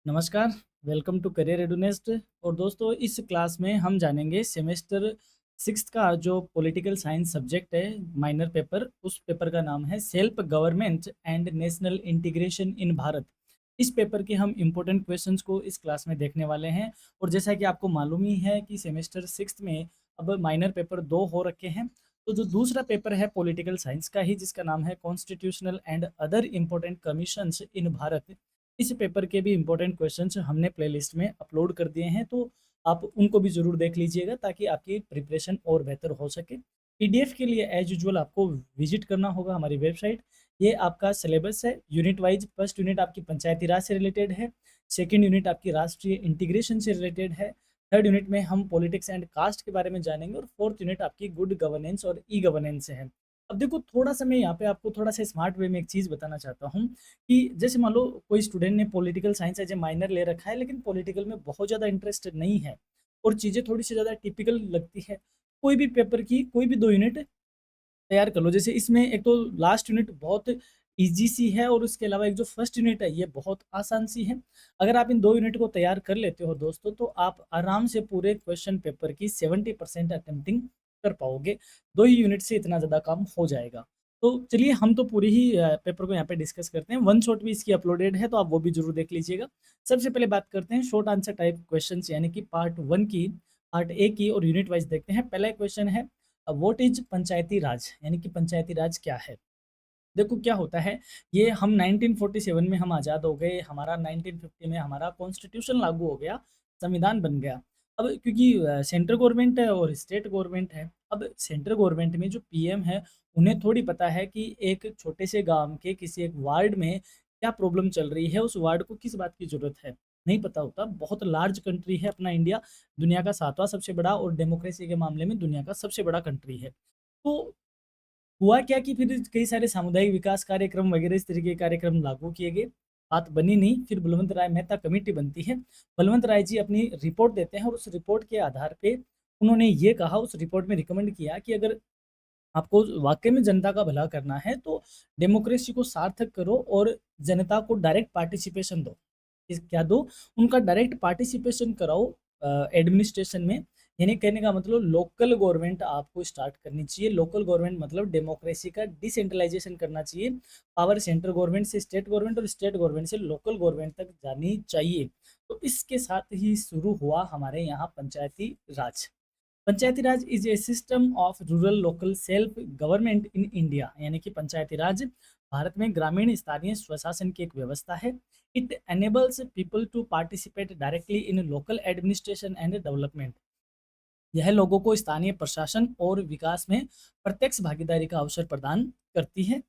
नमस्कार, welcome to career एडुनेस्ट। और दोस्तों, इस क्लास में हम जानेंगे सेमेस्टर 6 का जो पॉलिटिकल साइंस सब्जेक्ट है, माइनर पेपर, उस पेपर का नाम है self government and national integration in Bharat. इस पेपर के हम इम्पोर्टेंट क्वेश्चंस को इस क्लास में देखने वाले हैं। और जैसा कि आपको मालूम ही है कि सेमेस्टर 6 में अब माइनर पेपर 2 हो रखे हैं। तो जो दूसरा पेपर है पॉलिटिकल साइंस का ही, जिसका नाम है constitutional and other important commissions in Bharat, इस पेपर के भी इम्पोर्टेंट क्वेश्चंस हमने प्लेलिस्ट में अपलोड कर दिए हैं। तो आप उनको भी ज़रूर देख लीजिएगा ताकि आपकी प्रिपरेशन और बेहतर हो सके। पीडीएफ के लिए एज यूजुअल आपको विजिट करना होगा हमारी वेबसाइट। ये आपका सिलेबस है यूनिट वाइज। फर्स्ट यूनिट आपकी पंचायती राज से रिलेटेड है, सेकेंड यूनिट आपकी राष्ट्रीय इंटीग्रेशन से रिलेटेड है, थर्ड यूनिट में हम पॉलिटिक्स एंड कास्ट के बारे में जानेंगे, और फोर्थ यूनिट आपकी गुड गवर्नेंस और ई गवर्नेंस है। अब देखो, थोड़ा सा मैं यहाँ पे आपको थोड़ा सा स्मार्ट वे में एक चीज़ बताना चाहता हूँ कि जैसे मान लो कोई स्टूडेंट ने political science as a minor ले रखा है, लेकिन पॉलिटिकल में बहुत ज़्यादा इंटरेस्टेड नहीं है और चीज़ें थोड़ी सी ज़्यादा टिपिकल लगती है। कोई भी पेपर की कोई भी 2 यूनिट तैयार कर लो। जैसे इसमें एक तो लास्ट यूनिट बहुत ईज़ी सी है, और उसके अलावा एक जो फर्स्ट यूनिट है ये बहुत आसान सी है। अगर आप इन 2 यूनिट को तैयार कर लेते हो दोस्तों, तो आप आराम से पूरे क्वेश्चन पेपर की 70% अटेम्प्टिंग कर पाओगे। 2 ही यूनिट से इतना ज़्यादा काम हो जाएगा। तो चलिए, हम तो पूरी ही पेपर को यहाँ पे डिस्कस करते हैं। वन शॉट भी इसकी अपलोडेड है, तो आप वो भी ज़रूर देख लीजिएगा। सबसे पहले बात करते हैं शॉर्ट आंसर टाइप क्वेश्चंस, यानी कि पार्ट 1 की, पार्ट ए की, और यूनिट वाइज़ देखते हैं। पहला क्वेश्चन है, व्हाट इज पंचायती राज, यानी कि पंचायती राज क्या है। देखो क्या होता है, ये हम 1947 में हम आज़ाद हो गए, हमारा 1950 में हमारा कॉन्स्टिट्यूशन लागू हो गया, संविधान बन गया। अब क्योंकि सेंट्रल गवर्नमेंट है और स्टेट गवर्नमेंट है। अब सेंट्रल गवर्नमेंट में जो पीएम है, उन्हें थोड़ी पता है कि एक छोटे से गांव के किसी एक वार्ड में क्या प्रॉब्लम चल रही है, उस वार्ड को किस बात की ज़रूरत है, नहीं पता होता। बहुत लार्ज कंट्री है अपना इंडिया, दुनिया का 7वां सबसे बड़ा, और डेमोक्रेसी के मामले में दुनिया का सबसे बड़ा कंट्री है। तो हुआ क्या कि फिर कई सारे सामुदायिक विकास कार्यक्रम वगैरह इस तरीके के कार्यक्रम लागू किए गए। बात बनी नहीं, फिर बलवंत राय मेहता कमेटी बनती है। बलवंत राय जी अपनी रिपोर्ट देते हैं, और उस रिपोर्ट के आधार पे उन्होंने ये कहा, उस रिपोर्ट में रिकमेंड किया कि अगर आपको वाकई में जनता का भला करना है, तो डेमोक्रेसी को सार्थक करो और जनता को डायरेक्ट पार्टिसिपेशन दो। क्या दो? उनका डायरेक्ट पार्टिसिपेशन कराओ एडमिनिस्ट्रेशन में। यानी कहने का मतलब, लोकल गवर्नमेंट आपको स्टार्ट करनी चाहिए। लोकल गवर्नमेंट मतलब डेमोक्रेसी का डिसेंट्रलाइजेशन करना चाहिए। पावर सेंट्रल गवर्नमेंट से स्टेट गवर्नमेंट, और स्टेट गवर्नमेंट से लोकल गवर्नमेंट तक जानी चाहिए। तो इसके साथ ही शुरू हुआ हमारे यहाँ Panchayati Raj. Panchayati Raj is a system of rural local self government in India, यानी कि पंचायती राज भारत में ग्रामीण स्थानीय स्वशासन की एक व्यवस्था है। It enables people to participate directly in local administration and development. यह लोगों को स्थानीय प्रशासन और विकास में प्रत्यक्ष भागीदारी का अवसर प्रदान करती है।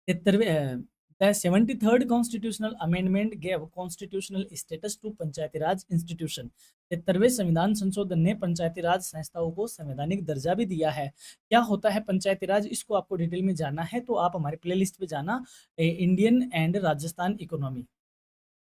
73वें the 73rd constitutional amendment gave constitutional status to Panchayati Raj institution. 73वें संविधान संशोधन ने पंचायती राज संस्थाओं को संवैधानिक दर्जा भी दिया है। क्या होता है पंचायती राज, इसको आपको डिटेल में जानना है तो आप हमारे प्लेलिस्ट पे जाना, इंडियन एंड राजस्थान इकोनॉमी।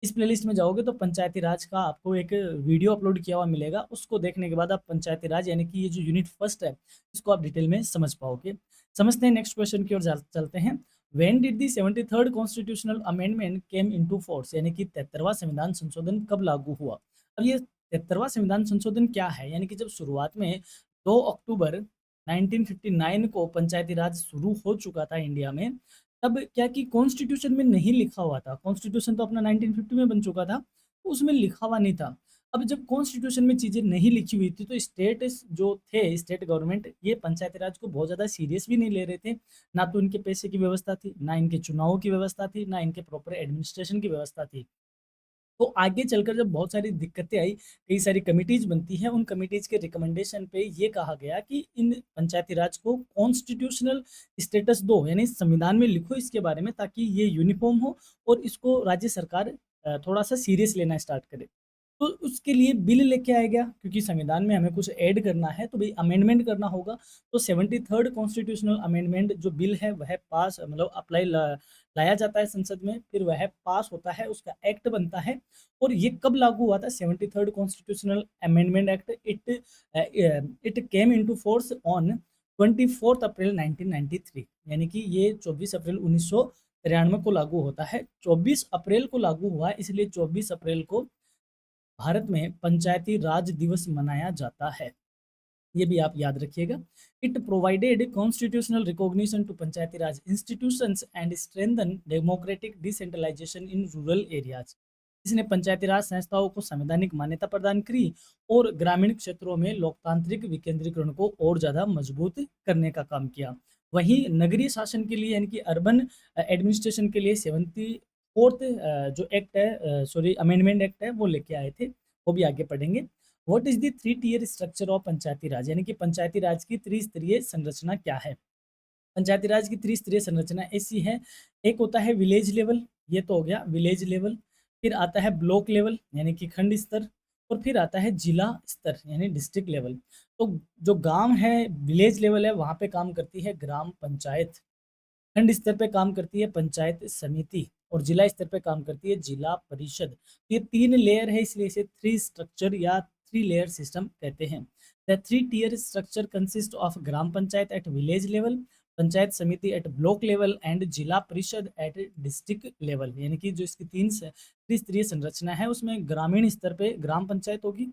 इस प्लेलिस्ट में जाओगे तो पंचायती राज का आपको एक वीडियो अपलोड किया हुआ मिलेगा। उसको देखने के बाद आप पंचायती राज, यानी कि ये जो यूनिट फर्स्ट है, इसको आप डिटेल में समझ पाओगे। समझते हैं, नेक्स्ट क्वेश्चन की ओर चलते हैं। When did the 73rd constitutional amendment came into force, यानी कि 73वां संविधान संशोधन कब लागू हुआ। अब ये 73वां संविधान संशोधन क्या है, यानी कि जब शुरुआत में 2 अक्टूबर 1959 को पंचायती राज शुरू हो चुका था इंडिया में, तब क्या कि कॉन्स्टिट्यूशन में नहीं लिखा हुआ था। कॉन्स्टिट्यूशन तो अपना 1950 में बन चुका था, तो उसमें लिखा हुआ नहीं था। अब जब कॉन्स्टिट्यूशन में चीज़ें नहीं लिखी हुई थी, तो जो थे स्टेट गवर्नमेंट, ये पंचायती राज को बहुत ज़्यादा सीरियस भी नहीं ले रहे थे। ना तो इनके पैसे की व्यवस्था थी, ना इनके चुनावों की व्यवस्था थी, ना इनके प्रॉपर एडमिनिस्ट्रेशन की व्यवस्था थी। तो आगे चलकर जब बहुत सारी दिक्कतें आई, कई सारी कमिटीज़ बनती हैं, उन कमिटीज़ के रिकमेंडेशन पे ये कहा गया कि इन पंचायती राज को कॉन्स्टिट्यूशनल स्टेटस दो, यानी संविधान में लिखो इसके बारे में, ताकि ये यूनिफ़ॉर्म हो और इसको राज्य सरकार थोड़ा-सा सीरियस लेना स्टार्ट करे। तो उसके लिए बिल लेके आया गया, क्योंकि संविधान में हमें कुछ ऐड करना है, तो भई अमेंडमेंट करना होगा। तो 73rd कॉन्स्टिट्यूशनल अमेंडमेंट जो बिल है, वह पास मतलब अप्लाई लाया जाता है संसद में, फिर वह पास होता है, उसका एक्ट बनता है। और ये कब लागू हुआ था? 73rd constitutional amendment act, it came into force on 24 अप्रैल 1993, यानी कि ये 24 अप्रैल 93 को लागू होता है। 24 अप्रैल को लागू हुआ है, इसलिए 24 अप्रैल को भारत में पंचायती राज दिवस मनाया जाता है। ये भी आप याद रखिएगा। It provided constitutional recognition to Panchayati Raj institutions and strengthen democratic decentralisation in rural areas. इसने पंचायती राज संस्थाओं को संवैधानिक मान्यता प्रदान की और ग्रामीण क्षेत्रों में लोकतांत्रिक विकेंद्रीकरण को और ज़्यादा मजबूत करने का काम किया। वहीं नगरीय शासन के लिए यानी कि अर्बन एडमिनिस्ट्रेशन के लिए 74th जो एक्ट है, सॉरी अमेंडमेंट एक्ट है, वो लेके आए थे। वो भी आगे पढ़ेंगे। What is the 3 tier structure of Panchayati Raj, यानी कि पंचायती राज की त्रिस्तरीय संरचना क्या है। पंचायती राज की त्रिस्तरीय संरचना ऐसी है। एक होता है विलेज लेवल, ये तो हो गया विलेज लेवल। फिर आता है ब्लॉक लेवल यानी कि खंड स्तर, और फिर आता है जिला स्तर यानी डिस्ट्रिक्ट लेवल। तो जो गांव है विलेज लेवल है, वहां पे काम करती है ग्राम पंचायत, खंड स्तर पे काम करती है पंचायत समिति, और जिला स्तर पे काम करती है जिला परिषद। ये 3 लेयर है, इसलिए इसे 3 स्ट्रक्चर या 3 लेयर सिस्टम कहते हैं। The 3 tier structure consist of gram panchayat at village level, panchayat samiti at block level and जिला परिषद एट डिस्ट्रिक्ट लेवल। यानी कि जो इसकी 3 त्रिस्तरीय संरचना है, उसमें ग्रामीण स्तर पे ग्राम पंचायत होगी,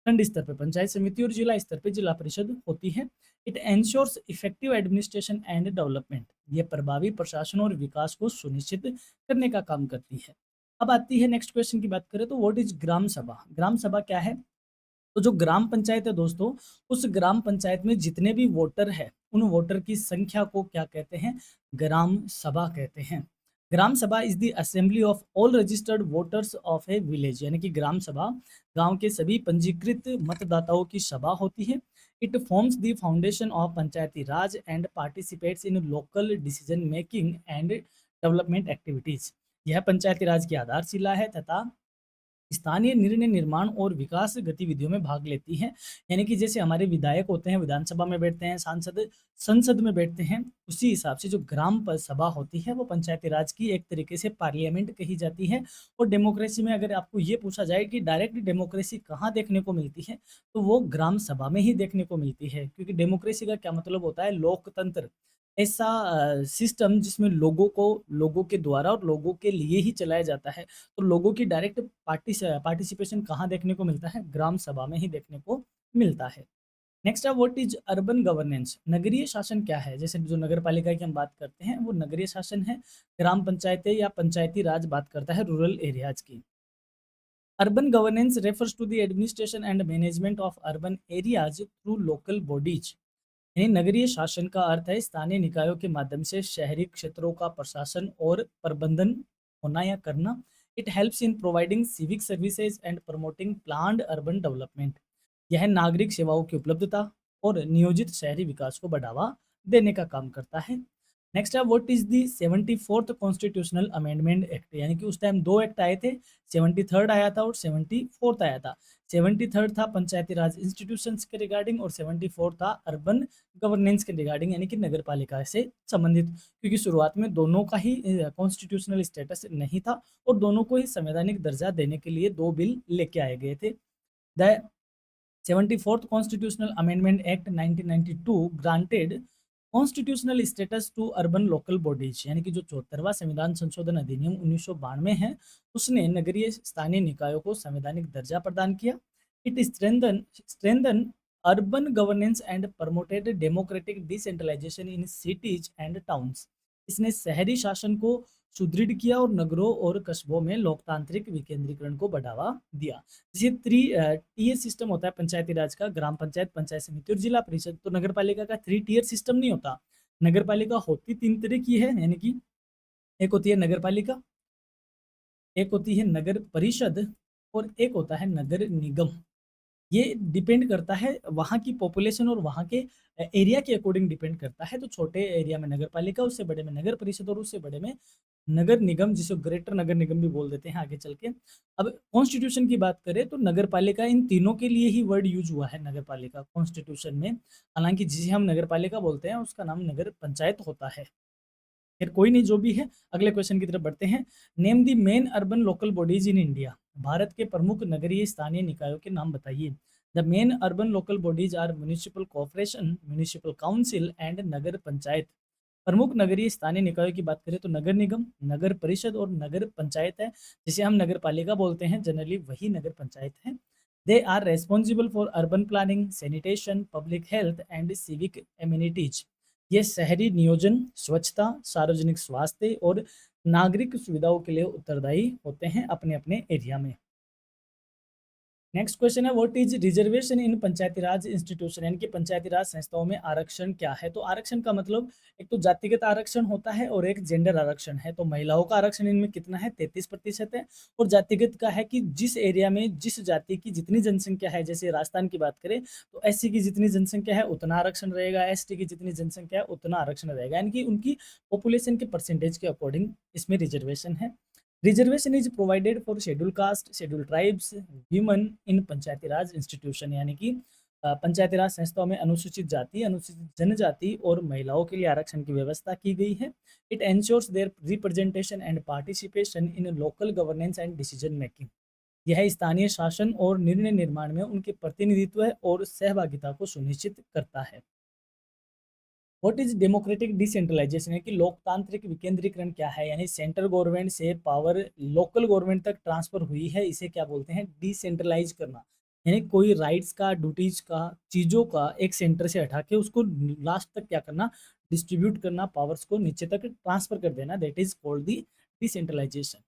खंड स्तर पे पंचायत समिति और जिला स्तर पे जिला परिषद होती है। It ensures effective administration and development. ये प्रभावी प्रशासन और विकास को सुनिश्चित करने का काम करती है। अब आती है नेक्स्ट क्वेश्चन की बात करें तो व्हाट इज ग्राम सभा। ग्राम सभा क्या है। तो जो ग्राम पंचायत है दोस्तों, उस ग्राम पंचायत में जितने भी वोटर है, उन वोटर की संख्या को क्या कहते हैं, ग्राम सभा कहते हैं। ग्राम सभा is the assembly of all registered voters of A village. यानी कि ग्राम सभा गांव के सभी पंजीकृत मतदाताओं की सभा होती है। It forms the foundation of Panchayati Raj and participates in local decision making and development activities. यह पंचायती राज की आधारशिला है तथा स्थानीय निर्णय निर्माण और विकास गतिविधियों में भाग लेती है। यानी कि जैसे हमारे विधायक होते हैं विधानसभा में बैठते हैं, सांसद संसद में बैठते हैं, उसी हिसाब से जो ग्राम सभा होती है वो पंचायती राज की एक तरीके से पार्लियामेंट कही जाती है। और डेमोक्रेसी में अगर आपको ये पूछा जाए कि डायरेक्ट डेमोक्रेसी कहाँ देखने को मिलती है, तो वो ग्राम सभा में ही देखने को मिलती है। क्योंकि डेमोक्रेसी का क्या मतलब होता है, लोकतंत्र, ऐसा सिस्टम जिसमें लोगों के द्वारा और लोगों के लिए ही चलाया जाता है। तो लोगों की डायरेक्ट पार्टिसिपेशन कहाँ देखने को मिलता है, ग्राम सभा में ही देखने को मिलता है। नेक्स्ट है व्हाट इज अर्बन गवर्नेंस। नगरीय शासन क्या है। जैसे जो नगर पालिका की हम बात करते हैं वो नगरीय शासन है। ग्राम पंचायतें या पंचायती राज बात करता है रूरल एरियाज की। Urban governance refers to the administration and management of urban areas through local bodies. यानी नगरीय शासन का अर्थ है स्थानीय निकायों के माध्यम से शहरी क्षेत्रों का प्रशासन और प्रबंधन होना या करना। It helps in providing civic services and promoting planned urban development. यह नागरिक सेवाओं की उपलब्धता और नियोजित शहरी विकास को बढ़ावा देने का काम करता है। नेक्स्ट है what is the 74th constitutional amendment act. यानी कि उस टाइम 2 एक्ट आए थे, 73rd आया था और 74th आया था। 73rd था पंचायती राज इंस्टीट्यूशंस के रिगार्डिंग और 74th था अर्बन गवर्नेंस के रिगार्डिंग, यानी कि नगर पालिका से संबंधित। क्योंकि शुरुआत में दोनों का ही कॉन्स्टिट्यूशनल स्टेटस नहीं था और दोनों को ही संवैधानिक दर्जा देने के लिए 2 बिल लेके आए गए थे। The 74th constitutional amendment act 1992 granted constitutional status to urban local bodies. यानी कि जो 74वां संविधान संशोधन अधिनियम 1992 है, उसने नगरीय स्थानीय निकायों को संवैधानिक दर्जा प्रदान किया। It strengthen urban governance and promoted democratic decentralisation in cities and towns. इसने शहरी शासन को सुदृढ़ किया और नगरों और कस्बों में लोकतांत्रिक विकेंद्रीकरण को बढ़ावा दिया। जैसे टीयर सिस्टम होता है पंचायती राज का, ग्राम पंचायत, पंचायत समिति और जिला परिषद। तो नगर पालिका का 3 टियर सिस्टम नहीं होता। नगर पालिका होती 3 तरह की है, यानी कि एक होती है नगर पालिका, एक होती है नगर परिषद और एक होता है नगर निगम। ये डिपेंड करता है वहाँ की पॉपुलेशन और वहाँ के एरिया के अकॉर्डिंग डिपेंड करता है। तो छोटे एरिया में नगर पालिका, उससे बड़े में नगर परिषद और उससे बड़े में नगर निगम, जिसे ग्रेटर नगर निगम भी बोल देते हैं आगे चल के। अब कॉन्स्टिट्यूशन की बात करें तो नगर पालिका इन तीनों के लिए ही वर्ड यूज हुआ है नगर पालिका कॉन्स्टिट्यूशन में। हालांकि जिसे हम नगर पालिका बोलते हैं उसका नाम नगर पंचायत होता है। फिर कोई नहीं, जो भी है, अगले क्वेश्चन की तरफ बढ़ते हैं। Name the main urban local bodies in India. भारत के प्रमुख नगरीय स्थानीय निकायों के नाम बताइए। The main urban local bodies are municipal corporation, municipal council and Nagar Panchayat. प्रमुख नगरीय स्थानीय निकायों की बात करें तो नगर निगम, नगर परिषद और नगर पंचायत है, जिसे हम नगर पालिका बोलते हैं, जनरली वही नगर पंचायत है। They are responsible for urban planning, sanitation, public health and civic amenities. ये शहरी नियोजन, स्वच्छता, सार्वजनिक स्वास्थ्य और नागरिक सुविधाओं के लिए उत्तरदायी होते हैं अपने अपने एरिया में। नेक्स्ट क्वेश्चन है, what is reservation in Panchayati Raj institution, यानी कि पंचायती राज संस्थाओं में आरक्षण क्या है। तो आरक्षण का मतलब एक तो जातिगत आरक्षण होता है और एक जेंडर आरक्षण है। तो महिलाओं का आरक्षण इनमें कितना है, 33% है। और जातिगत का है कि जिस एरिया में जिस जाति की जितनी जनसंख्या है, जैसे राजस्थान की बात करें तो एससी की जितनी जनसंख्या है उतना आरक्षण रहेगा, एसटी की जितनी जनसंख्या है उतना आरक्षण रहेगा, यानी कि उनकी पॉपुलेशन के परसेंटेज के अकॉर्डिंग इसमें रिजर्वेशन है। Reservation is provided for schedule caste, schedule tribes, human in Panchayati Raj institution, यानी कि पंचायती राज संस्थाओं में अनुसूचित जाति, अनुसूचित जनजाति और महिलाओं के लिए आरक्षण की व्यवस्था की गई है। It ensures their representation and participation in local governance and decision making. यह स्थानीय शासन और निर्णय निर्माण में उनके प्रतिनिधित्व और सहभागिता को सुनिश्चित करता है। व्हाट इज डेमोक्रेटिक डिसेंट्रलाइजेशन, है कि लोकतांत्रिक विकेंद्रीकरण क्या है, यानी सेंट्रल गवर्नमेंट से पावर लोकल गवर्नमेंट तक ट्रांसफर हुई है, इसे क्या बोलते हैं, डिसेंट्रलाइज करना। यानी कोई राइट्स का, ड्यूटीज का, चीजों का एक सेंटर से हटा के उसको लास्ट तक क्या करना, डिस्ट्रीब्यूट करना, पावर्स को नीचे तक ट्रांसफर कर देना, that is called the decentralisation.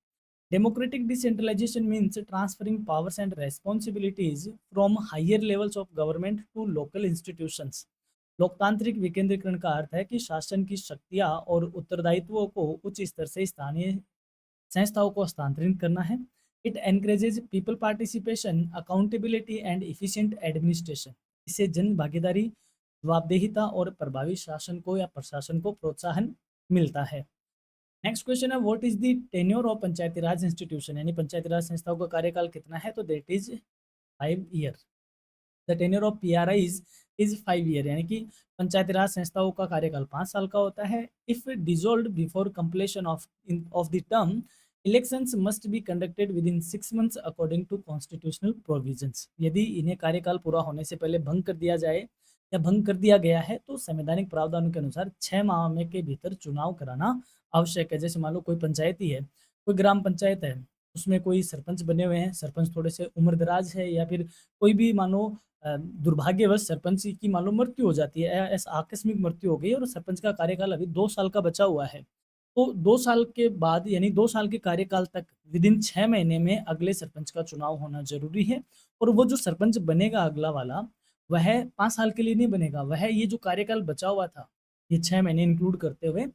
Democratic decentralization means transferring powers and responsibilities from higher levels of government to local institutions. लोकतांत्रिक विकेंद्रीकरण का अर्थ है कि शासन की शक्तियां और उत्तरदायित्वों को उच्च स्तर से स्थानीय संस्थाओं को हस्तांतरित करना है। It encourages people participation, accountability and efficient administration. इससे जन भागीदारी, जवाबदेहिता और प्रभावी शासन को या प्रशासन को प्रोत्साहन मिलता है। नेक्स्ट क्वेश्चन है, what is the tenure of Panchayati Raj institution, यानी पंचायती राज संस्थाओं का कार्यकाल कितना है। तो that is 5 year. The tenure of PRI is 5 year, यानी कि पंचायती राज संस्थाओं का कार्यकाल 5 साल का होता है। If dissolved before completion of the term, elections must be conducted within 6 months according to constitutional provisions. यदि इन्हें कार्यकाल पूरा होने से पहले भंग कर दिया जाए या भंग कर दिया गया है तो संवैधानिक प्रावधानों के अनुसार 6 माह में के भीतर चुनाव कराना आवश्यक है। जैसे मान लो कोई पंचायत ही है, कोई ग्राम पंचायत है, उसमें कोई सरपंच बने हुए हैं, सरपंच थोड़े से उम्रदराज है, या फिर कोई भी मान लो दुर्भाग्यवश सरपंच की मान लो मृत्यु हो जाती है, ऐसा आकस्मिक मृत्यु हो गई और सरपंच का कार्यकाल अभी 2 साल का बचा हुआ है। तो 2 साल के बाद, यानी 2 साल के कार्यकाल तक विद इन 6 महीने में अगले सरपंच का चुनाव होना जरूरी है। और वो जो सरपंच बनेगा अगला वाला, वह 5 साल के लिए नहीं बनेगा, वह ये जो कार्यकाल बचा हुआ था, ये 6 महीने इंक्लूड करते हुए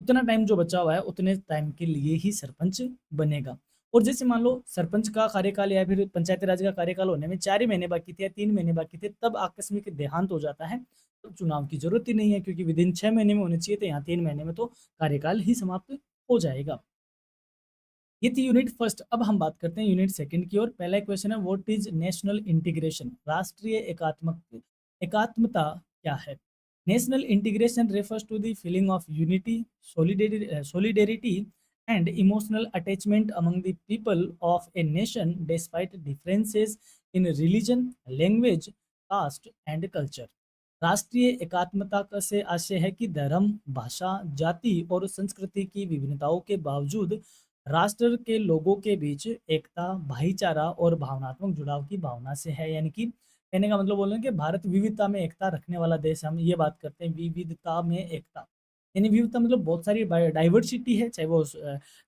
उतना टाइम जो बचा हुआ है उतने टाइम के लिए ही सरपंच बनेगा। और जैसे मान लो सरपंच का कार्यकाल या फिर पंचायती राज का कार्यकाल होने में 4 ही महीने बाकी थे या 3 महीने बाकी थे, तब आकस्मिक देहांत हो जाता है तो चुनाव की जरूरत ही नहीं है, क्योंकि विद इन 6 महीने में होने चाहिए थे, यहाँ 3 महीने में तो कार्यकाल ही समाप्त हो जाएगा। ये थी यूनिट फर्स्ट। अब हम बात करते हैं यूनिट सेकंड की ओर। पहला क्वेश्चन है, व्हाट इज नेशनल इंटीग्रेशन, राष्ट्रीय एकात्मता क्या है। National integration refers to the feeling of unity, solidarity and emotional attachment among the people of a nation despite differences in religion, language, caste and culture। राष्ट्रीय एकात्मता का से आशय है कि धर्म, भाषा, जाति और संस्कृति की विभिन्नताओं के बावजूद राष्ट्र के लोगों के बीच एकता, भाईचारा और भावनात्मक जुड़ाव की भावना से है। यानी कि कहने का मतलब बोल रहे हैं कि भारत विविधता में एकता रखने वाला देश है। हम ये बात करते हैं विविधता में एकता, यानी विविधता मतलब बहुत सारी डाइवर्सिटी है, चाहे वो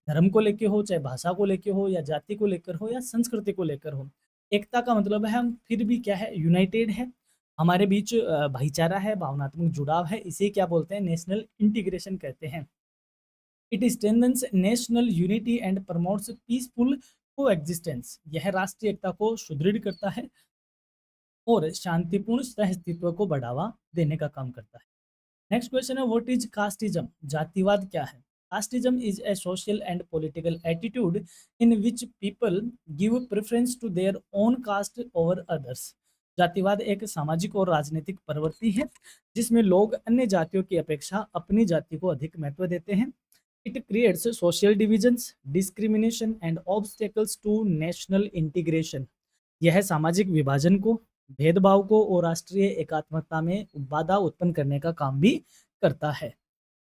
धर्म को लेके हो, चाहे भाषा को लेके हो, या जाति को लेकर हो, या संस्कृति को लेकर हो। एकता का मतलब है हम फिर भी क्या है, यूनाइटेड है, हमारे बीच भाईचारा है, भावनात्मक जुड़ाव है, इसे क्या बोलते हैं, नेशनल इंटीग्रेशन कहते हैं। It strengthens national unity and promotes peaceful coexistence. यह राष्ट्रीय एकता को सुदृढ़ करता है और शांतिपूर्ण सहअस्तित्व को बढ़ावा देने का काम करता है। नेक्स्ट क्वेश्चन है, व्हाट इज कास्टिज्म, जातिवाद क्या है। Casteism is a social and political attitude in which people give preference to their own caste over others. जातिवाद एक सामाजिक और राजनीतिक प्रवृत्ति है जिसमें लोग अन्य जातियों की अपेक्षा अपनी जाति को अधिक महत्व देते हैं। It creates social divisions, discrimination and obstacles to national integration. यह सामाजिक विभाजन को, भेदभाव को और राष्ट्रीय एकात्मता में बाधा उत्पन्न करने का काम भी करता है।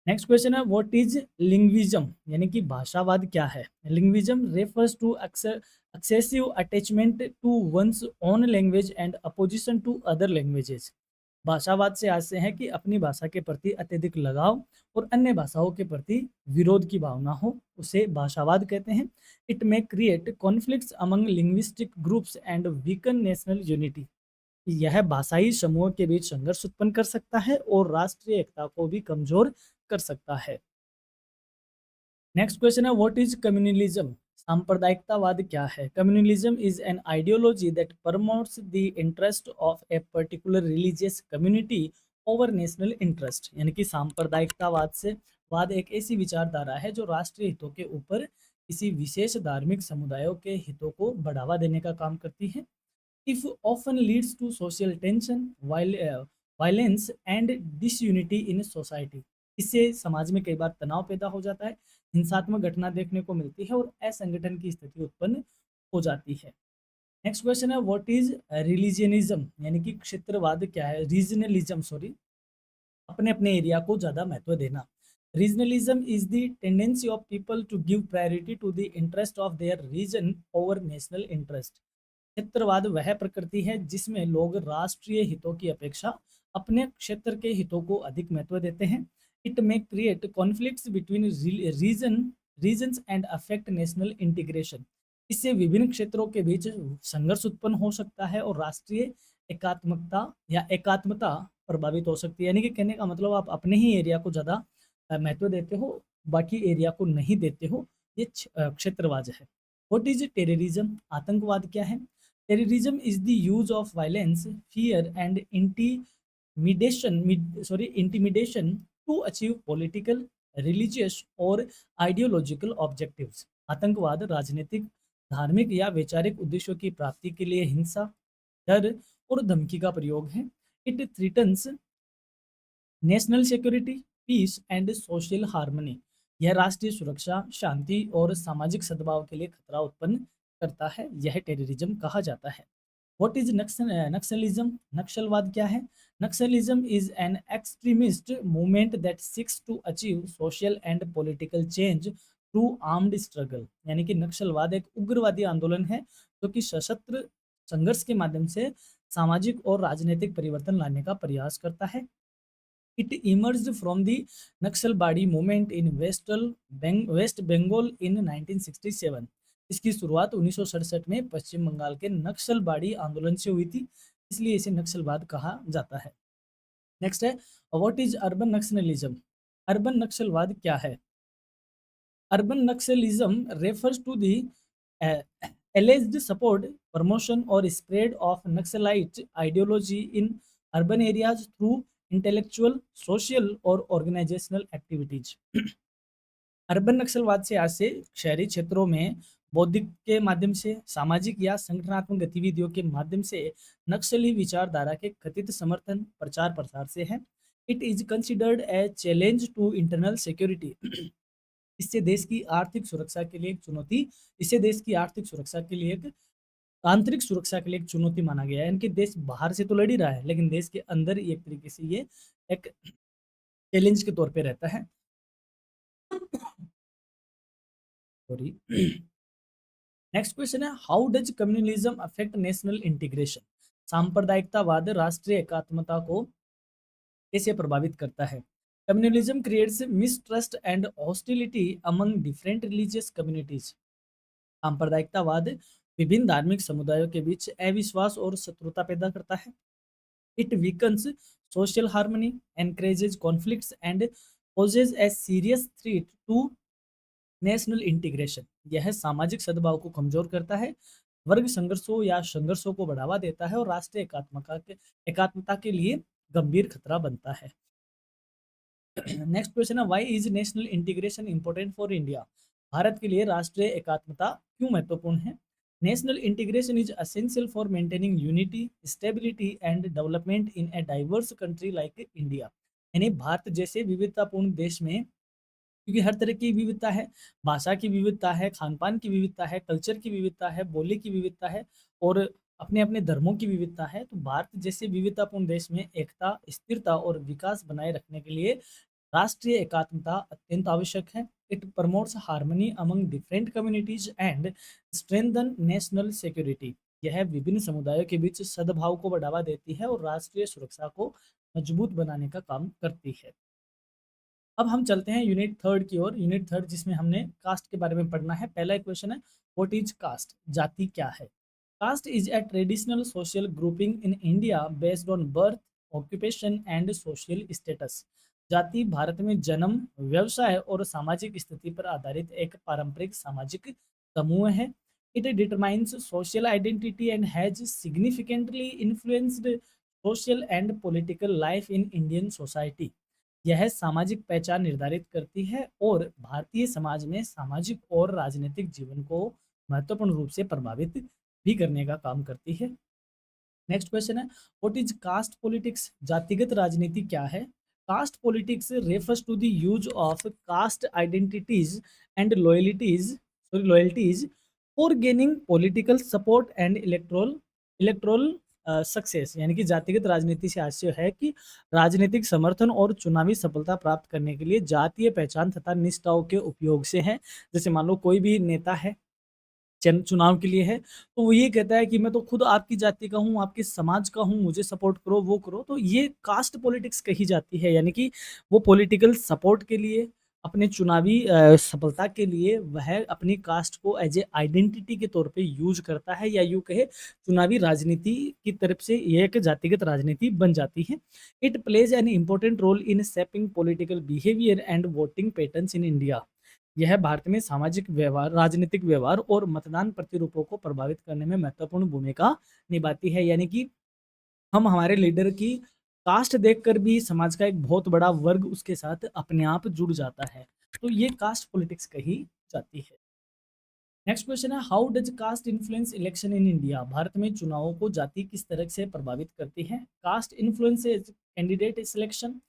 नेक्स्ट क्वेश्चन है व्हाट इज लिंग्विज्म, यानी कि भाषावाद क्या है। Linguism refers to excessive attachment to one's own language and opposition to other languages. भाषावाद से आशय है कि अपनी भाषा के प्रति अत्यधिक लगाव और अन्य भाषाओं के प्रति विरोध की भावना हो, उसे भाषावाद कहते हैं। It may create conflicts among linguistic groups and weaken national unity. यह भाषाई समूहों के बीच संघर्ष उत्पन्न कर सकता है और राष्ट्रीय एकता को भी कमजोर कर सकता है। नेक्स्ट क्वेश्चन है व्हाट इज कम्युनलिज्म। सांप्रदायिकतावाद क्या है। Communalism is an ideology that promotes the interest of a particular religious community over national interest, यानी कि सांप्रदायिकतावाद से वाद एक ऐसी विचारधारा है जो राष्ट्रीय हितों के ऊपर किसी विशेष धार्मिक समुदायों के हितों को बढ़ावा देने का काम करती है। It often leads to social tension, violence and disunity in society. इससे समाज में कई बार तनाव पैदा हो जाता है, हिंसात्मक घटना देखने को मिलती है और असंगठन की स्थिति उत्पन्न हो जाती है। नेक्स्ट क्वेश्चन है व्हाट इज रिलीजियनिज्म, यानी कि क्षेत्रवाद क्या है। रीजनलिज्म, सॉरी, अपने अपने एरिया को ज़्यादा महत्व देना। Regionalism is the tendency of people to give priority to the interest of their region over national interest. क्षेत्रवाद वह प्रकृति है जिसमें लोग राष्ट्रीय हितों की अपेक्षा अपने क्षेत्र के हितों को अधिक महत्व देते हैं। It may create conflicts between regions and affect national integration. इससे विभिन्न क्षेत्रों के बीच संघर्ष उत्पन्न हो सकता है और राष्ट्रीय एकात्मकता या एकात्मता प्रभावित हो सकती है। यानी कि कहने का मतलब आप अपने ही एरिया को ज़्यादा महत्व देते हो, बाकी एरिया को नहीं देते हो। ये क्षेत्रवाद है। व्हाट इज टेररिज्म, आतंकवाद क्या है। Terrorism is the use of violence, fear and intimidation to achieve political, religious और आइडियोलॉजिकल ऑब्जेक्टिव्स। आतंकवाद राजनीतिक, धार्मिक या वैचारिक उद्देश्यों की प्राप्ति के लिए हिंसा, डर और धमकी का प्रयोग है। It threatens national security, peace and social harmony. यह राष्ट्रीय सुरक्षा, शांति और सामाजिक सद्भाव के लिए खतरा उत्पन्न करता है। यह टेररिज्म कहा जाता है। व्हाट इज नक्सलिज्म, नक्सलवाद क्या है। Naxalism is an extremist movement that seeks to achieve social and political change through armed struggle. यानी कि नक्सलवाद एक उग्रवादी आंदोलन है जो कि सशस्त्र संघर्ष के माध्यम से सामाजिक और राजनीतिक परिवर्तन लाने का प्रयास करता है। It emerged from the Naxalbari movement in West Bengal in 1967। इसकी शुरुआत 1967 में पश्चिम बंगाल के नक्सलबाड़ी आंदोलन से हुई थी, इसलिए इसे नक्सलवाद कहा जाता है। नेक्स्ट है what is urban Naxalism. Urban नक्सलवाद क्या है। Urban Naxalism refers to the alleged support, promotion or spread of Naxalite ideology in urban areas through intellectual, social और organizational activities। अर्बन नक्सलवाद से आज से शहरी क्षेत्रों में बौद्धिक के माध्यम से, सामाजिक या संगठनात्मक गतिविधियों के माध्यम से नक्सली विचारधारा के कथित समर्थन, प्रचार प्रसार से है। It is considered a challenge to internal security. इससे देश की आर्थिक सुरक्षा के लिए एक चुनौती, इसे देश की आर्थिक सुरक्षा के लिए एक आंतरिक सुरक्षा के लिए एक चुनौती माना गया है। इनके देश बाहर से तो लड़ ही रहा है, लेकिन देश के अंदर एक तरीके से ये एक चैलेंज के तौर पे रहता है। सॉरी। नेक्स्ट क्वेश्चन है how does communalism affect national integration. सांप्रदायिकतावाद राष्ट्रीय एकात्मता को कैसे प्रभावित करता है। Communalism creates mistrust and hostility among different religious communities. सांप्रदायिकतावाद विभिन्न धार्मिक समुदायों के बीच अविश्वास और शत्रुता पैदा करता है। It weakens social harmony, encourages conflicts and poses a serious threat to national integration. यह सामाजिक सद्भाव को कमजोर करता है, वर्ग संघर्षों या संघर्षों को बढ़ावा देता है और राष्ट्रीय एकात्मता के लिए गंभीर खतरा बनता है। नेक्स्ट क्वेश्चन है why is national integration important for India. भारत के लिए राष्ट्रीय एकात्मता क्यों महत्वपूर्ण है। National integration is essential for maintaining unity, stability and development in a diverse country like India. यानी भारत जैसे विविधतापूर्ण देश में, क्योंकि हर तरह की विविधता है, भाषा की विविधता है, खान पान की विविधता है, कल्चर की विविधता है, बोली की विविधता है और अपने अपने धर्मों की विविधता है। तो भारत जैसे विविधतापूर्ण देश में एकता, स्थिरता और विकास बनाए रखने के लिए राष्ट्रीय एकात्मता अत्यंत आवश्यक है। It promotes harmony among different communities and strengthen national security. यह विभिन्न समुदायों के बीच सद्भाव को बढ़ावा देती है और राष्ट्रीय सुरक्षा को मजबूत बनाने का काम करती है। अब हम चलते हैं यूनिट थर्ड की ओर। यूनिट थर्ड जिसमें हमने कास्ट के बारे में पढ़ना है। पहला क्वेश्चन है, व्हाट इज कास्ट? जाति क्या है? Caste is a traditional social grouping in India based on birth, occupation and social status. जाति भारत में जन्म, व्यवसाय और सामाजिक स्थिति पर आधारित एक पारंपरिक सामाजिक समूह है। It determines social identity and has significantly influenced social and political life in Indian society. यह सामाजिक पहचान निर्धारित करती है और भारतीय समाज में सामाजिक और राजनीतिक जीवन को महत्वपूर्ण रूप से प्रभावित भी करने का काम करती है। नेक्स्ट क्वेश्चन है, व्हाट इज कास्ट पॉलिटिक्स? जातिगत राजनीति क्या है? Caste politics refers to the use of caste identities and loyalties for gaining political support and electoral success. यानी कि जातिगत राजनीति से आशय है कि राजनीतिक समर्थन और चुनावी सफलता प्राप्त करने के लिए जातीय पहचान तथा निष्ठाओं के उपयोग से है। जैसे मान लो कोई भी नेता है, चुनाव के लिए है, तो वो ये कहता है कि मैं तो खुद आपकी जाति का हूँ, आपके समाज का हूँ, मुझे सपोर्ट करो, वो करो। तो ये कास्ट पॉलिटिक्स कही जाती है। यानी कि वो पॉलिटिकल सपोर्ट के लिए, अपने चुनावी सफलता के लिए वह अपनी कास्ट को एज ए आइडेंटिटी के तौर पे यूज करता है, या यूँ कहे चुनावी राजनीति की तरफ से ये एक जातिगत राजनीति बन जाती है। It plays an important role in shaping political behaviour and voting patterns in India. यह भारत में सामाजिक व्यवहार, राजनीतिक व्यवहार और मतदान प्रतिरूपों को प्रभावित करने में महत्वपूर्ण भूमिका निभाती है। यानी कि हम हमारे लीडर की कास्ट देखकर भी समाज का एक बहुत बड़ा वर्ग उसके साथ अपने आप जुड़ जाता है। तो ये कास्ट पॉलिटिक्स कही जाती है। नेक्स्ट क्वेश्चन है, how does caste influence election in India? भारत में चुनावों को जाति किस तरह से प्रभावित करती है? Caste influences candidate selection,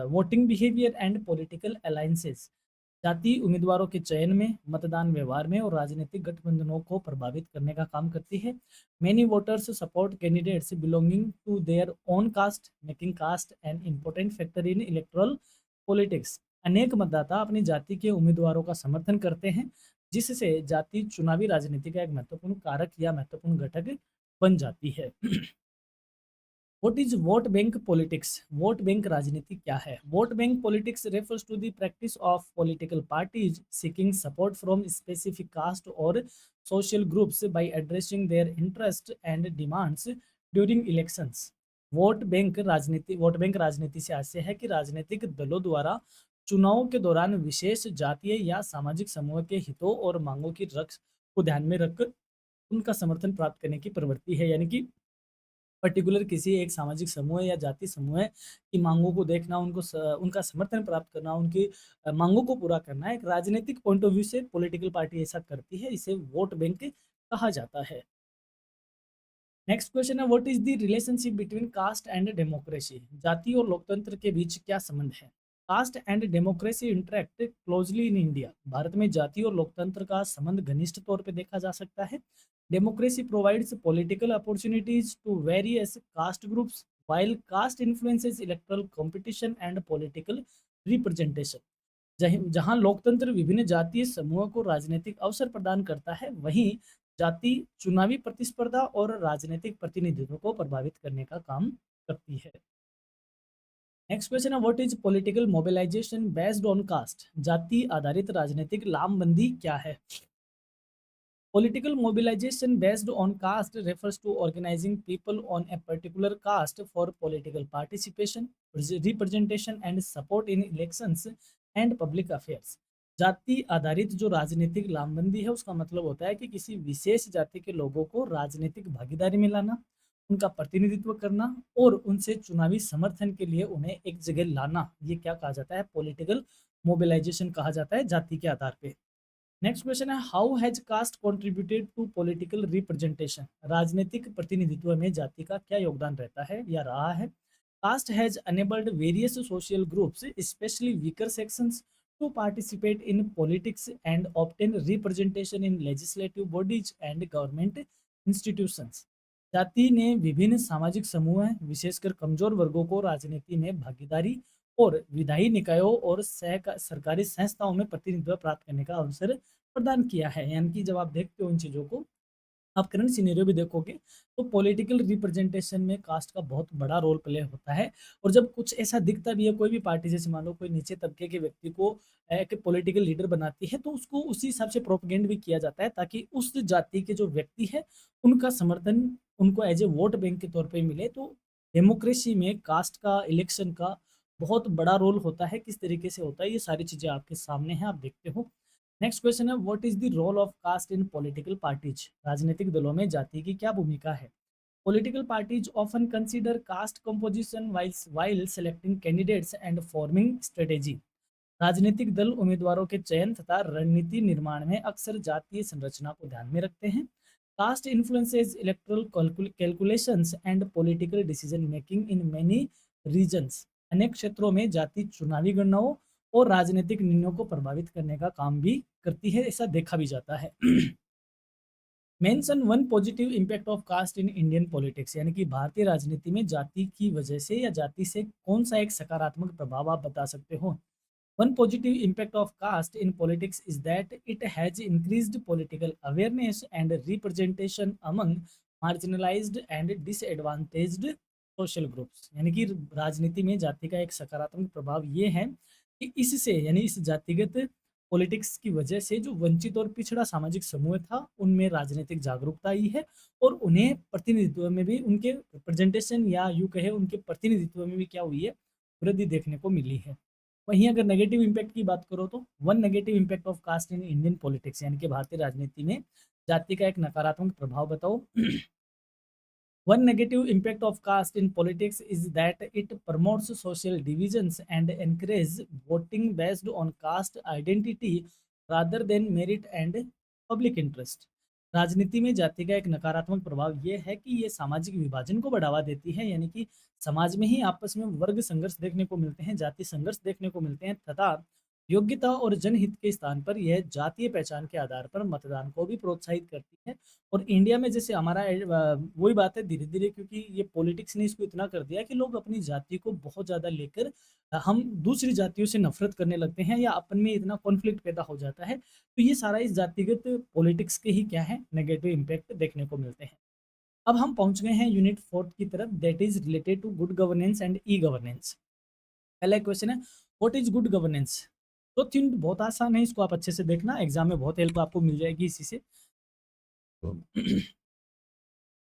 voting behaviour and political alliances. जाति उम्मीदवारों के चयन में, मतदान व्यवहार में और राजनीतिक गठबंधनों को प्रभावित करने का काम करती है। Many voters support candidates belonging to their own caste, making caste an important factor in electoral politics. अनेक मतदाता अपनी जाति के उम्मीदवारों का समर्थन करते हैं, जिससे जाति चुनावी राजनीति का एक महत्वपूर्ण कारक या महत्वपूर्ण घटक बन जाती है। What is vote bank politics? Vote bank राजनीति क्या है? Vote bank politics refers to the practice of political parties seeking support from specific caste और social groups by addressing their interest and demands during elections. Vote bank राजनीति से आशय है कि राजनीतिक दलों द्वारा चुनाव के दौरान विशेष जातीय या सामाजिक समूह के हितों और मांगों की रख को ध्यान में रखकर उनका समर्थन प्राप्त करने की प्रवृत्ति है। यानी कि पर्टिकुलर किसी एक सामाजिक समूह या जाति समूह की मांगों को देखना, उनका समर्थन प्राप्त करना, उनकी मांगों को पूरा करना, एक राजनीतिक पॉइंट ऑफ व्यू से पॉलिटिकल पार्टी ऐसा करती है, इसे वोट बैंक कहा जाता है। नेक्स्ट क्वेश्चन है, what is the relationship between caste and democracy? जाति और लोकतंत्र के बीच क्या संबंध है? Caste and democracy interact closely in India. भारत में जाति और लोकतंत्र का संबंध घनिष्ठ तौर पर देखा जा सकता है। Democracy provides political opportunities to various caste groups while caste influences electoral competition and political representation। जहां लोकतंत्र विभिन्न जातीय समूहों को राजनीतिक अवसर प्रदान करता है, वहीं जाति चुनावी प्रतिस्पर्धा और राजनीतिक प्रतिनिधित्व को प्रभावित करने का काम करती है। नेक्स्ट क्वेश्चन है, what is political mobilisation based on caste? जाति आधारित राजनीतिक लामबंदी क्या है? Political mobilization based on caste refers to organizing people on a particular caste for political participation, representation and support in elections and public affairs। जाति आधारित जो राजनीतिक लामबंदी है उसका मतलब होता है कि किसी विशेष जाति के लोगों को राजनीतिक भागीदारी में लाना, उनका प्रतिनिधित्व करना और उनसे चुनावी समर्थन के लिए उन्हें एक जगह लाना। ये क्या कहा जाता है? पॉलिटिकल मोबिलाइजेशन कहा जाता है जाति के आधार पे। नेक्स्ट क्वेश्चन है, how has caste contributed to political representation? राजनीतिक प्रतिनिधित्व में जाति का क्या योगदान रहता है या रहा है? Caste has enabled various social groups specially weaker sections to participate in politics and obtain representation in legislative bodies and government institutions. जाति ने विभिन्न सामाजिक समूह विशेषकर कमजोर वर्गों को राजनीति में भागीदारी और विधायी निकायों और सरकारी संस्थाओं में प्रतिनिधित्व प्राप्त करने का अवसर प्रदान किया है। यानी कि जब आप देखते हो इन चीज़ों को, आप करंट सिनेरियो भी देखोगे तो पॉलिटिकल रिप्रेजेंटेशन में कास्ट का बहुत बड़ा रोल प्ले होता है। और जब कुछ ऐसा दिखता भी है, कोई भी पार्टी जैसे मान लो कोई नीचे तबके के व्यक्ति को एक पॉलिटिकल लीडर बनाती है, तो उसको उसी हिसाब से प्रोपेगेंड भी किया जाता है ताकि उस जाति के जो व्यक्ति है उनका समर्थन उनको एज ए वोट बैंक के तौर पे मिले। तो डेमोक्रेसी में कास्ट का, इलेक्शन का बहुत बड़ा रोल होता है। किस तरीके से होता है, ये सारी चीज़ें आपके सामने हैं, आप देखते हो। नेक्स्ट क्वेश्चन है, what is the role of caste in political parties? राजनीतिक दलों में जाति की क्या भूमिका है? Political parties often consider caste composition while selecting candidates and forming strategy। राजनीतिक दल उम्मीदवारों के चयन तथा रणनीति निर्माण में अक्सर जातीय संरचना को ध्यान में रखते हैं। Caste influences electoral calculations and political decision making in many regions. अनेक क्षेत्रों में जाति चुनावी गणनाओं और राजनीतिक निर्णयों को प्रभावित करने का काम भी करती है, ऐसा देखा भी जाता है। Mention one positive impact of caste in Indian politics. यानी कि भारतीय राजनीति में जाति की वजह से या जाति से कौन सा एक सकारात्मक प्रभाव आप बता सकते हो? One positive impact of caste in politics is that it has increased political awareness and representation among marginalized and disadvantaged social groups। यानी कि राजनीति में जाति का एक सकारात्मक प्रभाव ये है कि इससे, यानी इस जातिगत पॉलिटिक्स की वजह से जो वंचित और पिछड़ा सामाजिक समूह था उनमें राजनीतिक जागरूकता आई है और उन्हें प्रतिनिधित्व में भी, उनके रिप्रेजेंटेशन या यूँ कहे उनके प्रतिनिधित्व में भी क्या हुई है, वृद्धि देखने को मिली है। वहीं अगर नेगेटिव इम्पैक्ट की बात करो तो one negative impact of caste in Indian politics, यानी कि भारतीय राजनीति में जाति का एक नकारात्मक प्रभाव बताओ। One negative impact of caste in politics is that it promotes social divisions and encourages voting based on caste identity rather than merit and public interest। राजनीति में जाति का एक नकारात्मक प्रभाव ये है कि ये सामाजिक विभाजन को बढ़ावा देती है। यानी कि समाज में ही आपस में वर्ग संघर्ष देखने को मिलते हैं, जाति संघर्ष देखने को मिलते हैं तथा योग्यता और जनहित के स्थान पर यह जातीय पहचान के आधार पर मतदान को भी प्रोत्साहित करती है। और इंडिया में जैसे हमारा वही बात है, धीरे-धीरे क्योंकि ये पॉलिटिक्स ने इसको इतना कर दिया कि लोग अपनी जाति को बहुत ज़्यादा लेकर हम दूसरी जातियों से नफ़रत करने लगते हैं या अपन में इतना कॉन्फ्लिक्ट पैदा हो जाता है। तो ये सारा इस जातिगत पॉलिटिक्स के ही क्या है, नेगेटिव इम्पैक्ट देखने को मिलते हैं। अब हम पहुँच गए हैं यूनिट 4 की तरफ, that is related to good governance and e governance. पहला क्वेश्चन है, व्हाट इज़ गुड गवर्नेंस? तो थिंक बहुत आसान है, इसको आप अच्छे से देखना, एग्ज़ाम में बहुत हेल्प आपको मिल जाएगी इसी से।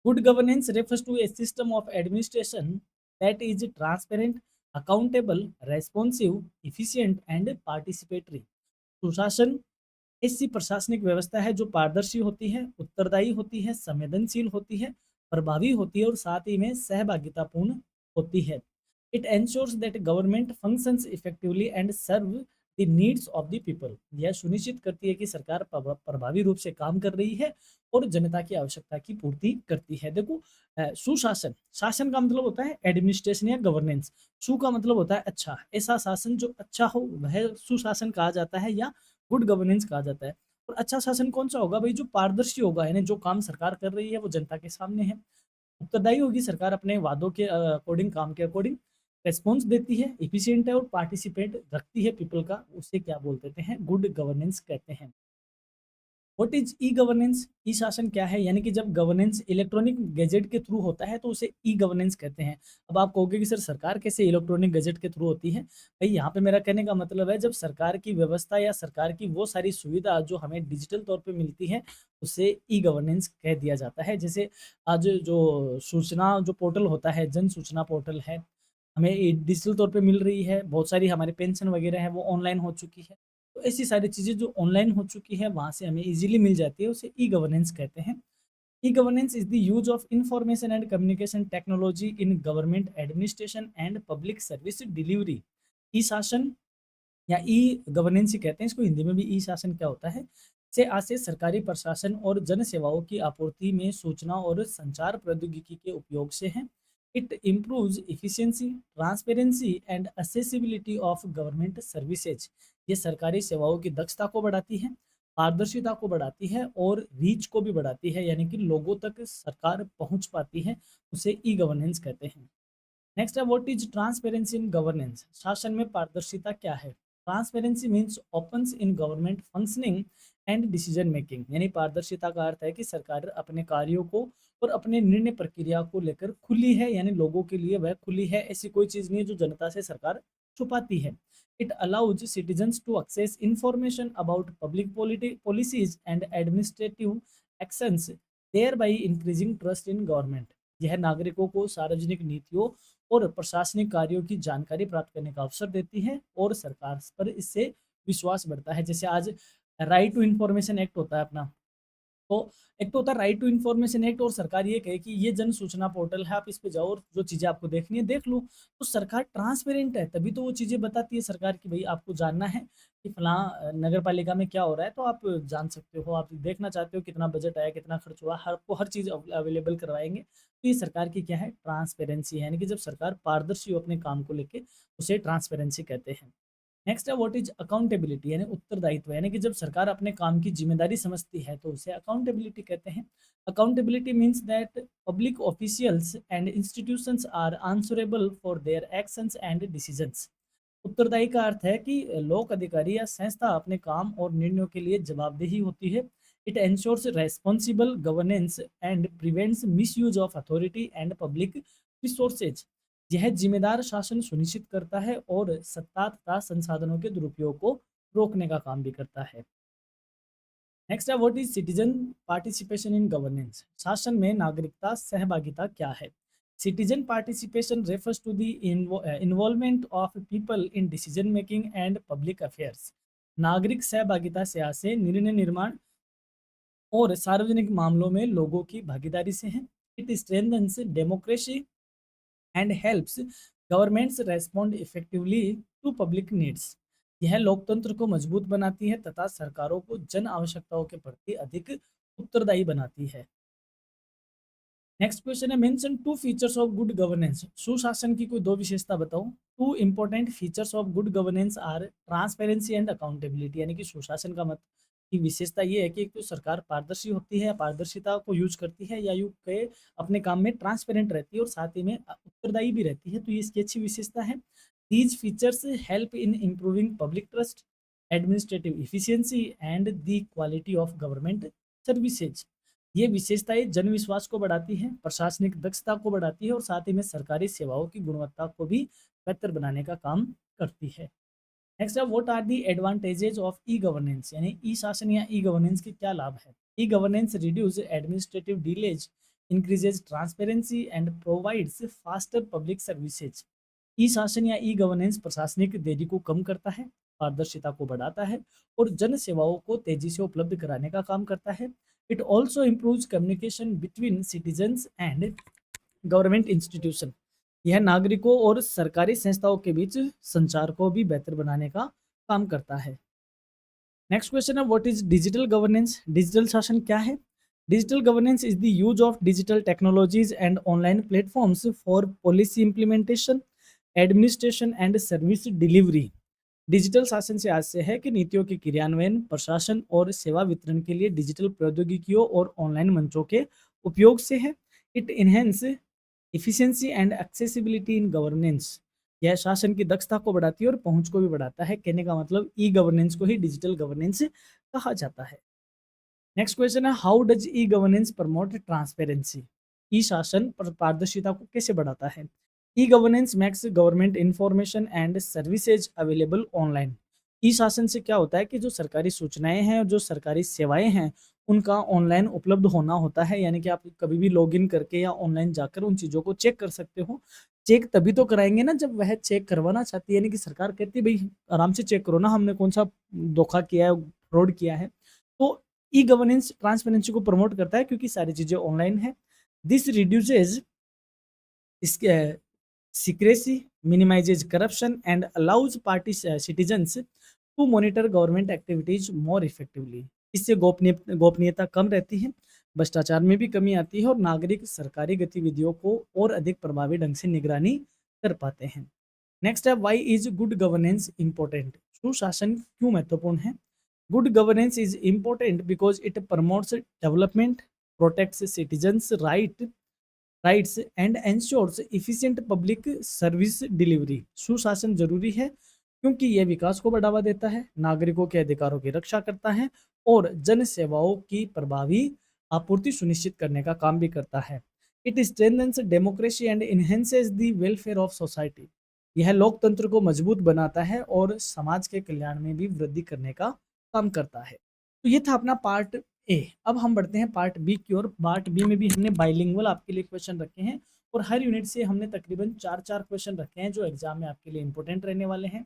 Good governance refers to a system of administration that is transparent, accountable, responsive, efficient and participatory। सुशासन ऐसी प्रशासनिक व्यवस्था है जो पारदर्शी होती है, उत्तरदायी होती है, संवेदनशील होती है, प्रभावी होती है और साथ ही में सहभागितापूर्ण होती है। It ensures that government functions effectively and serve the needs of the people. यह सुनिश्चित करती है कि सरकार प्रभावी रूप से काम कर रही है और जनता की आवश्यकता की पूर्ति करती है। देखो, सुशासन, शासन का मतलब होता है एडमिनिस्ट्रेशन या गवर्नेंस। सु का मतलब होता है अच्छा, ऐसा शासन जो अच्छा हो वह सुशासन कहा जाता है या गुड गवर्नेंस कहा जाता है। और अच्छा शासन कौन सा होगा भाई, जो पारदर्शी होगा, यानी जो काम सरकार कर रही है वो जनता के सामने है। उत्तरदायी होगी, सरकार अपने वादों के अकॉर्डिंग, काम के अकॉर्डिंग रिस्पॉन्स देती है, एफिशिएंट है और पार्टिसिपेट रखती है पीपल का, उसे क्या बोल देते हैं, गुड गवर्नेंस कहते हैं। What is e governance? E शासन क्या है? यानी कि जब गवर्नेंस इलेक्ट्रॉनिक गैजेट के थ्रू होता है तो उसे ई गवर्नेंस कहते हैं। अब आप कहोगे कि सर सरकार कैसे इलेक्ट्रॉनिक गैजेट के थ्रू होती है? भाई यहाँ पे मेरा कहने का मतलब है, जब सरकार की व्यवस्था या सरकार की वो सारी सुविधा जो हमें डिजिटल तौर पे मिलती है उसे ई गवर्नेंस कह दिया जाता है। जैसे आज जो सूचना जो पोर्टल होता है, जन सूचना पोर्टल है, हमें ये डिजिटल तौर पे मिल रही है, बहुत सारी हमारी पेंशन वगैरह है वो ऑनलाइन हो चुकी है। तो ऐसी सारी चीज़ें जो ऑनलाइन हो चुकी है वहाँ से हमें ईज़िली मिल जाती है, उसे ई गवर्नेंस कहते हैं। E governance is the use of information and communication technology in government administration and public service delivery. E शासन या ई गवर्नेंस ही कहते हैं इसको, हिंदी में भी ई शासन क्या होता है, से आज से सरकारी प्रशासन और जन सेवाओं की आपूर्ति में सूचना और संचार प्रौद्योगिकी के उपयोग से है। It improves efficiency, transparency and accessibility of government services. ये सरकारी सेवाओं की दक्षता को बढ़ाती है, पारदर्शिता को बढ़ाती है और रीच को भी बढ़ाती है, यानी कि लोगों तक सरकार पहुंच पाती है, उसे ई गवर्नेंस कहते हैं। नेक्स्ट है what is transparency in governance, शासन में पारदर्शिता क्या है। Transparency means opens in government functioning and decision making, यानी पारदर्शिता का अर्थ है कि सरकार अपने कार्यों को और अपने निर्णय प्रक्रिया को लेकर खुली है, यानी लोगों के लिए वह खुली है, ऐसी कोई चीज नहीं है जो जनता से सरकार छुपाती है। It allows citizens to access information about public policies and administrative actions, thereby increasing trust in government. यह नागरिकों को सार्वजनिक नीतियों और प्रशासनिक कार्यों की जानकारी प्राप्त करने का अवसर देती है और सरकार पर इससे विश्वास बढ़ता है। जैसे आज राइट टू इन्फॉर्मेशन एक्ट होता है अपना, तो एक तो होता है राइट टू इन्फॉर्मेशन एक्ट, और सरकार ये कहे कि ये जन सूचना पोर्टल है, आप इस पे जाओ और जो चीज़ें आपको देखनी है देख लो। तो सरकार ट्रांसपेरेंट है, तभी तो वो चीज़ें बताती है सरकार की भाई आपको जानना है कि फलां नगर पालिका में क्या हो रहा है, तो आप जान सकते हो, आप देखना चाहते हो कितना बजट आया, कितना खर्च हुआ, हर आपको हर चीज़ अवेलेबल करवाएंगे। तो ये सरकार की क्या है, ट्रांसपेरेंसी है, यानी कि जब सरकार पारदर्शी हो अपने काम को लेके, उसे ट्रांसपेरेंसी कहते हैं। नेक्स्ट है व्हाट इज अकाउंटेबिलिटी, यानी उत्तरदायित्व, यानी कि जब सरकार अपने काम की जिम्मेदारी समझती है तो उसे अकाउंटेबिलिटी कहते हैं। Accountability means that public officials and institutions are answerable for their actions and decisions. उत्तरदायी का अर्थ है कि लोक अधिकारी या संस्था अपने काम और निर्णयों के लिए जवाबदेही होती है। It ensures responsible governance and prevents misuse of authority and public resources. यह जिम्मेदार शासन सुनिश्चित करता है और सत्ता तथा संसाधनों के दुरुपयोग को रोकने का काम भी करता है। नेक्स्ट है what is citizen participation in governance, शासन में नागरिकता सहभागिता क्या है। Citizen participation refers to the involvement of people in decision making and public affairs. नागरिक सहभागिता से आशय निर्णय निर्माण और सार्वजनिक मामलों में लोगों की भागीदारी से है। It strengthens democracy and helps governments respond effectively to public needs. यह लोकतंत्र को मजबूत बनाती है तथा सरकारों को जन आवश्यकताओं के प्रति अधिक उत्तरदायी बनाती है। नेक्स्ट क्वेश्चन है mention two features of good governance, सुशासन की कोई दो विशेषता बताओ। Two important features of good governance are transparency and accountability, यानी कि सुशासन का मत की विशेषता ये है कि एक तो सरकार पारदर्शी होती है, पारदर्शिता को यूज करती है, या यू के अपने काम में ट्रांसपेरेंट रहती है और साथ ही में उत्तरदायी भी रहती है, तो ये इसकी अच्छी विशेषता है। These features help in improving public trust, administrative efficiency and the quality of government services. ये विशेषताएं जन विश्वास को बढ़ाती है, प्रशासनिक दक्षता को बढ़ाती है और साथ ही में सरकारी सेवाओं की गुणवत्ता को भी बेहतर बनाने का काम करती है। नेक्स्ट है what are the advantages of e governance, यानी ई शासन या ई गवर्नेंस के क्या लाभ है। E governance reduce administrative delays, increases transparency and provides faster public services. E शासन या ई गवर्नेंस प्रशासनिक देरी को कम करता है, पारदर्शिता को बढ़ाता है और जन सेवाओं को तेजी से उपलब्ध कराने का काम करता है। It also improves communication between citizens and government institution. यह नागरिकों और सरकारी संस्थाओं के बीच संचार को भी बेहतर बनाने का काम करता है। नेक्स्ट क्वेश्चन है what is digital governance, digital शासन क्या है। Digital governance is the use of digital technologies and online platforms for policy implementation, administration and service delivery. Digital शासन से आशय है कि नीतियों के क्रियान्वयन, प्रशासन और सेवा वितरण के लिए डिजिटल प्रौद्योगिकियों और ऑनलाइन मंचों के उपयोग से है। It enhance efficiency and accessibility in governance. यह शासन की दक्षता को बढ़ाती है और पहुंच को भी बढ़ाता है। कहने का मतलब ई गवर्नेंस को ही डिजिटल गवर्नेंस कहा जाता है। नेक्स्ट क्वेश्चन है how does e governance promote transparency, e शासन पारदर्शिता को कैसे बढ़ाता है। E governance makes government information and services available online. E शासन से क्या होता है कि जो सरकारी सूचनाएं हैं और जो सरकारी सेवाएं हैं उनका ऑनलाइन उपलब्ध होना होता है, यानी कि आप कभी भी लॉगिन करके या ऑनलाइन जाकर उन चीज़ों को चेक कर सकते हो। चेक तभी तो कराएंगे ना जब वह चेक करवाना चाहती है, यानी कि सरकार कहती है भाई आराम से चेक करो ना, हमने कौन सा धोखा किया है, फ्रॉड किया है। तो ई गवर्नेंस ट्रांसपेरेंसी को प्रमोट करता है क्योंकि सारी चीज़ें ऑनलाइन है। दिस रिड्यूसेज इसके secrecy, minimizes corruption and allows party citizens to monitor government activities more effectively। इससे गोपनीयता कम रहती है, भ्रष्टाचार में भी कमी आती है और नागरिक सरकारी गतिविधियों को और अधिक प्रभावी ढंग से निगरानी कर पाते हैं। नेक्स्ट है why is good governance important, सुशासन क्यों महत्वपूर्ण है। Good governance is important because it promotes development, protects citizens right, rights and ensures efficient public service delivery. सुशासन जरूरी है क्योंकि यह विकास को बढ़ावा देता है, नागरिकों के अधिकारों की रक्षा करता है और जन सेवाओं की प्रभावी आपूर्ति सुनिश्चित करने का काम भी करता है। It strengthens democracy and enhances the welfare of society. यह लोकतंत्र को मजबूत बनाता है और समाज के कल्याण में भी वृद्धि करने का काम करता है। तो ये था अपना पार्ट ए। अब हम बढ़ते हैं पार्ट बी की ओर। पार्ट बी में भी हमने बाइलिंगुअल आपके लिए क्वेश्चन रखे हैं और हर यूनिट से हमने तकरीबन 4-4 क्वेश्चन रखे हैं जो एग्जाम में आपके लिए इंपॉर्टेंट रहने वाले हैं।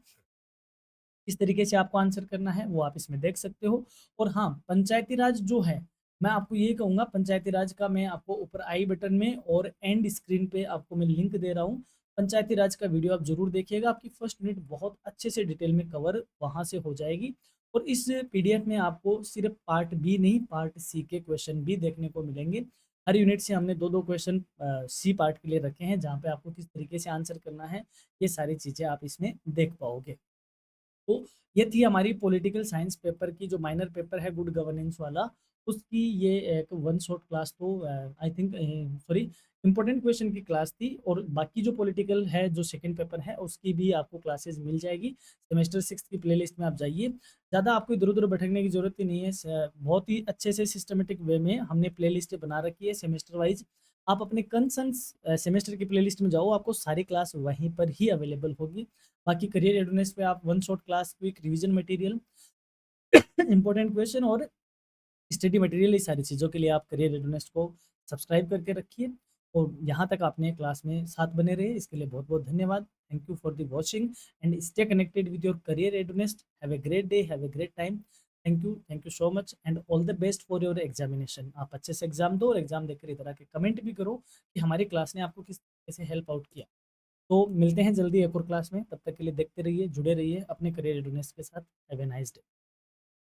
किस तरीके से आपको आंसर करना है वो आप इसमें देख सकते हो। और हाँ, पंचायती राज जो है, मैं आपको ये कहूँगा, पंचायती राज का मैं आपको ऊपर आई बटन में और एंड स्क्रीन पे आपको मैं लिंक दे रहा हूँ। पंचायती राज का वीडियो आप जरूर देखिएगा, आपकी फर्स्ट यूनिट बहुत अच्छे से डिटेल में कवर वहाँ से हो जाएगी। और इस पीडीएफ में आपको सिर्फ पार्ट बी नहीं, पार्ट सी के क्वेश्चन भी देखने को मिलेंगे। हर यूनिट से हमने 2-2 क्वेश्चन सी पार्ट के लिए रखे हैं जहाँ पे आपको किस तरीके से आंसर करना है, ये सारी चीज़ें आप इसमें देख पाओगे। तो ये थी हमारी पॉलिटिकल साइंस पेपर की जो माइनर पेपर है गुड गवर्नेंस वाला, उसकी ये एक वन शॉट क्लास तो I think sorry important question की क्लास थी। और बाकी जो पॉलिटिकल है जो सेकंड पेपर है उसकी भी आपको क्लासेस मिल जाएगी। सेमेस्टर 6 की प्लेलिस्ट में आप जाइए, ज़्यादा आपको इधर उधर भटकने की जरूरत ही नहीं है। बहुत ही अच्छे से सिस्टमेटिक वे में हमने प्लेलिस्ट बना रखी है सेमेस्टर वाइज। आप अपने कंसर्न सेमेस्टर की प्लेलिस्ट में जाओ, आपको सारी क्लास वहीं पर ही अवेलेबल होगी। बाकी करियर रेडीनेस पे आप one shot class, quick revision material, important question और स्टडी मटेरियल, इस सारी चीज़ों के लिए आप करियर रेडीनेस को सब्सक्राइब करके रखिए। और यहाँ तक आपने क्लास में साथ बने रहे, इसके लिए बहुत बहुत धन्यवाद। Thank you for the watching and stay connected with your career readiness. Have a great day, have a great time. Thank you so much and all the best for your examination. आप अच्छे से exam दो और exam देकर इधर आके comment भी करो कि हमारी क्लास ने आपको किस तरह से हेल्प आउट किया। तो मिलते हैं जल्दी एक और क्लास में, तब तक के लिए देखते रहिए, जुड़े रहिए अपने करियर रेडीनेस के साथ। Have a nice day.